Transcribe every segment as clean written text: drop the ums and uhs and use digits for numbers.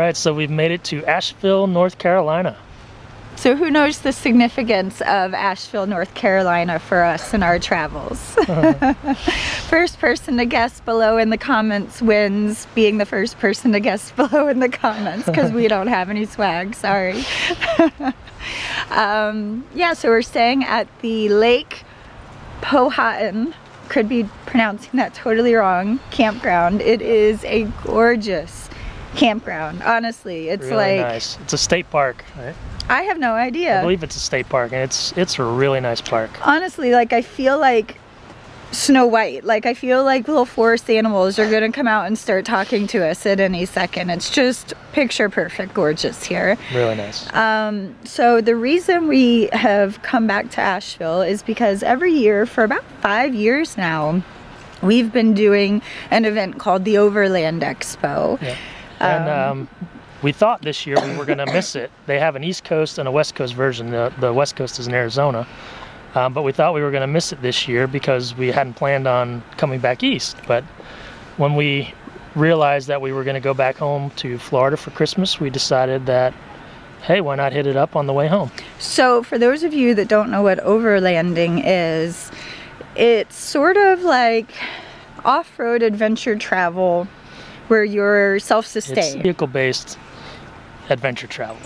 right, so we've made it to Asheville, North Carolina. So who knows the significance of Asheville, North Carolina for us in our travels? First person to guess below in the comments wins being the first person to guess below in the comments, because we don't have any swag, sorry. Yeah, so we're staying at the Lake Powhatan, could be pronouncing that totally wrong, campground. It is a gorgeous campground, honestly. It's really like nice. It's a state park, right? I have no idea. I believe it's a state park, and it's a really nice park. Honestly, like, I feel like Snow White. Like, I feel like little forest animals are gonna come out and start talking to us at any second. It's just picture perfect gorgeous here. Really nice. So the reason we have come back to Asheville is because every year for about 5 years now, we've been doing an event called the Overland Expo. Yeah. And we thought this year we were going to miss it. They have an East Coast and a West Coast version. The West Coast is in Arizona. But we thought we were going to miss it this year because we hadn't planned on coming back east. But when we realized that we were going to go back home to Florida for Christmas, we decided that, hey, why not hit it up on the way home? So for those of you that don't know what overlanding is, it's sort of like off-road adventure travel where you're self-sustained. It's vehicle-based adventure travel.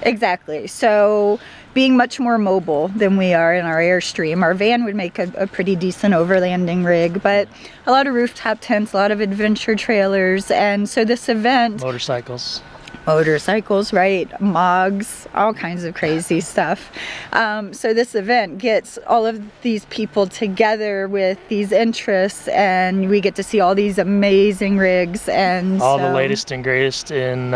Exactly. So being much more mobile than we are in our Airstream. Our van would make a pretty decent overlanding rig, but a lot of rooftop tents, a lot of adventure trailers, and so this event... Motorcycles, right? Mogs, all kinds of crazy stuff. So this event gets all of these people together with these interests, and we get to see all these amazing rigs and all the latest and greatest in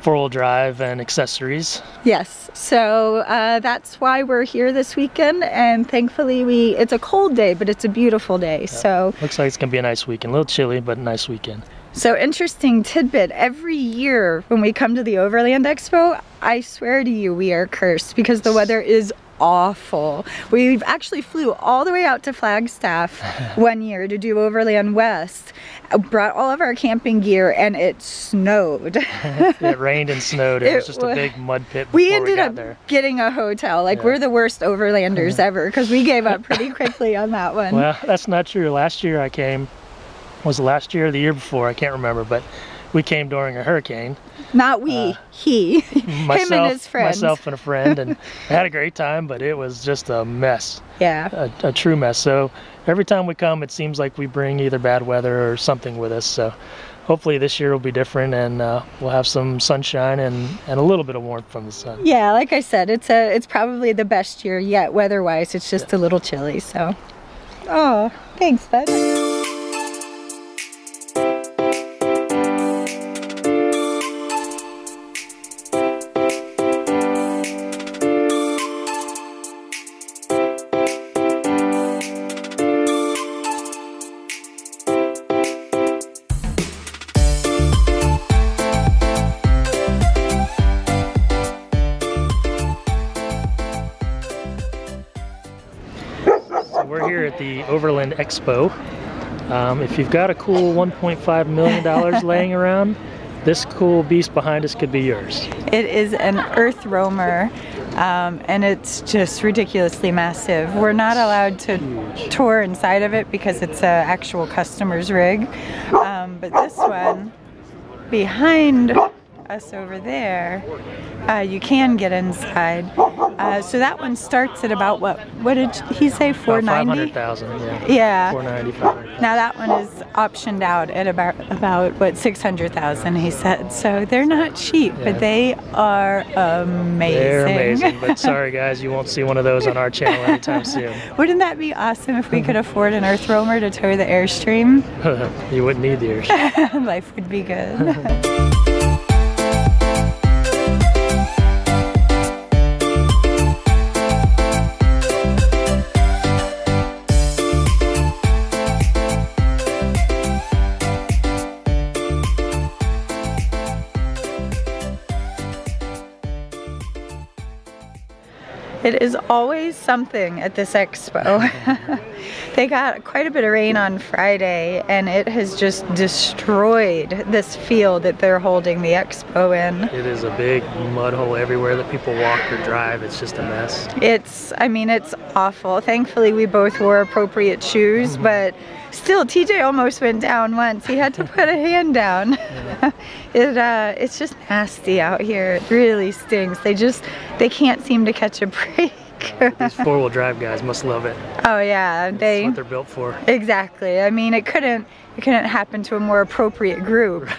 four-wheel drive and accessories. Yes, so that's why we're here this weekend, and thankfully it's a cold day, but it's a beautiful day. Yeah. So looks like it's gonna be a nice weekend. A little chilly, but a nice weekend. So interesting tidbit, every year when we come to the Overland Expo, I swear to you we are cursed because the weather is awful. We've actually flew all the way out to Flagstaff one year to do Overland West, brought all of our camping gear, and it snowed. It rained and snowed. It was just a big mud pit before we ended got up there. Getting a hotel. Like, we're the worst overlanders ever because we gave up pretty quickly on that one. Well, that's not true. Last year I came, was it last year or the year before? I can't remember, but we came during a hurricane. Not we, he. Him and his friends. Myself and a friend, and I had a great time, but it was just a mess. Yeah. A true mess. So every time we come, it seems like we bring either bad weather or something with us. So hopefully this year will be different, and we'll have some sunshine and a little bit of warmth from the sun. Yeah, like I said, it's probably the best year yet weather-wise. It's just a little chilly, so. Oh, thanks, bud. We're here at the Overland Expo. If you've got a cool $1.5 million laying around, this cool beast behind us could be yours. It is an earth roamer, and it's just ridiculously massive. We're not allowed to tour inside of it because it's an actual customer's rig, but this one behind us over there, you can get inside. So that one starts at about what did he say, 490? 500,000, yeah. Yeah. 490, 500,000. Now that one is optioned out at about what, 600,000 he said. So they're not cheap, but they are amazing. They're amazing, but sorry guys, you won't see one of those on our channel anytime soon. Wouldn't that be awesome if we could afford an earth roamer to tow the Airstream? You wouldn't need the Airstream. Life would be good. It is always something at this expo. They got quite a bit of rain on Friday and it has just destroyed this field that they're holding the expo in. It is a big mud hole everywhere that people walk or drive. It's just a mess. I mean, it's awful. Thankfully, we both wore appropriate shoes, but still, TJ almost went down once. He had to put a hand down. It's just nasty out here. It really stinks. They can't seem to catch a break. These four-wheel drive guys must love it. Oh yeah, That's what they're built for. Exactly. I mean, it couldn't happen to a more appropriate group.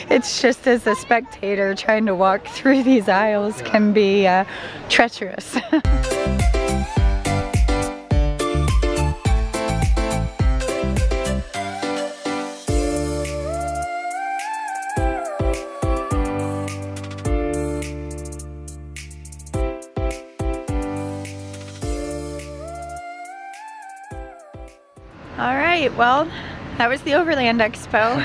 It's just as a spectator trying to walk through these aisles can be treacherous. All right, well, that was the Overland Expo.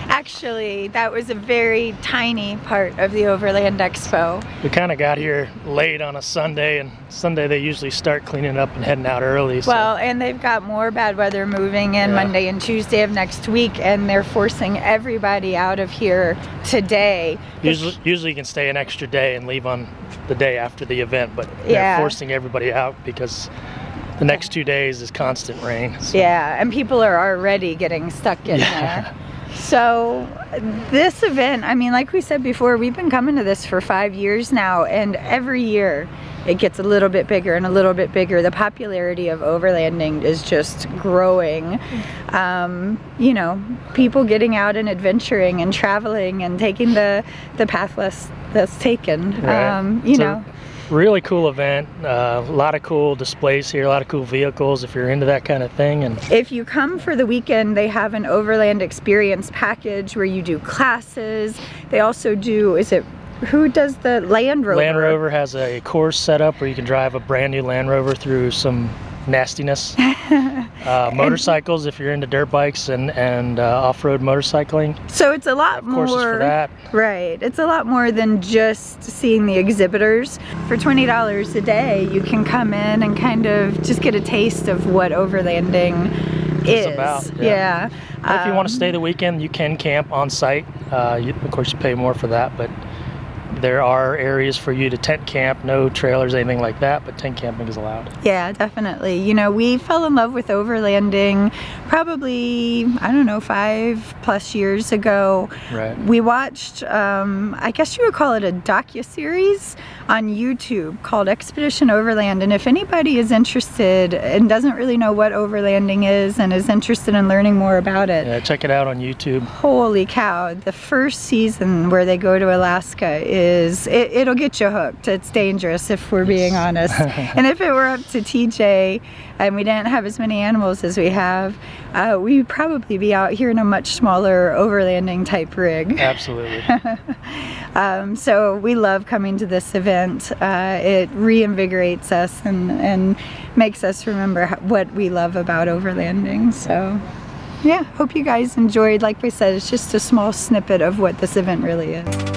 Actually, that was a very tiny part of the Overland Expo. We kind of got here late on a Sunday, and Sunday they usually start cleaning up and heading out early. So. Well, and they've got more bad weather moving in Monday and Tuesday of next week, and they're forcing everybody out of here today. Usually you can stay an extra day and leave on the day after the event, but they're forcing everybody out because the next 2 days is constant rain. So. Yeah, and people are already getting stuck in there. So this event, I mean, like we said before, we've been coming to this for 5 years now, and every year it gets a little bit bigger and a little bit bigger. The popularity of overlanding is just growing. You know, people getting out and adventuring and traveling and taking the path less taken. Right. You know. Really cool event, a lot of cool displays here, a lot of cool vehicles if you're into that kind of thing. And if you come for the weekend, they have an Overland Experience package where you do classes. They also do, who does the Land Rover? Land Rover has a course set up where you can drive a brand new Land Rover through some nastiness. Motorcycles, if you're into dirt bikes and off-road motorcycling. So it's a lot more. Courses for that. Right. It's a lot more than just seeing the exhibitors. For $20 a day, you can come in and kind of just get a taste of what overlanding is. About. Yeah. If you want to stay the weekend, you can camp on site. Of course, you pay more for that, but there are areas for you to tent camp, no trailers, anything like that, but tent camping is allowed. Yeah, definitely. You know, we fell in love with overlanding probably, I don't know, 5+ years ago. Right. We watched, I guess you would call it a docuseries on YouTube called Expedition Overland, and if anybody is interested and doesn't really know what overlanding is and is interested in learning more about it, yeah, check it out on YouTube. Holy cow, the first season where they go to Alaska it'll get you hooked. It's dangerous if we're being honest. And if it were up to TJ and we didn't have as many animals as we have, we'd probably be out here in a much smaller overlanding type rig. Absolutely. So we love coming to this event. It reinvigorates us and makes us remember what we love about overlanding. So yeah, hope you guys enjoyed. Like we said, it's just a small snippet of what this event really is.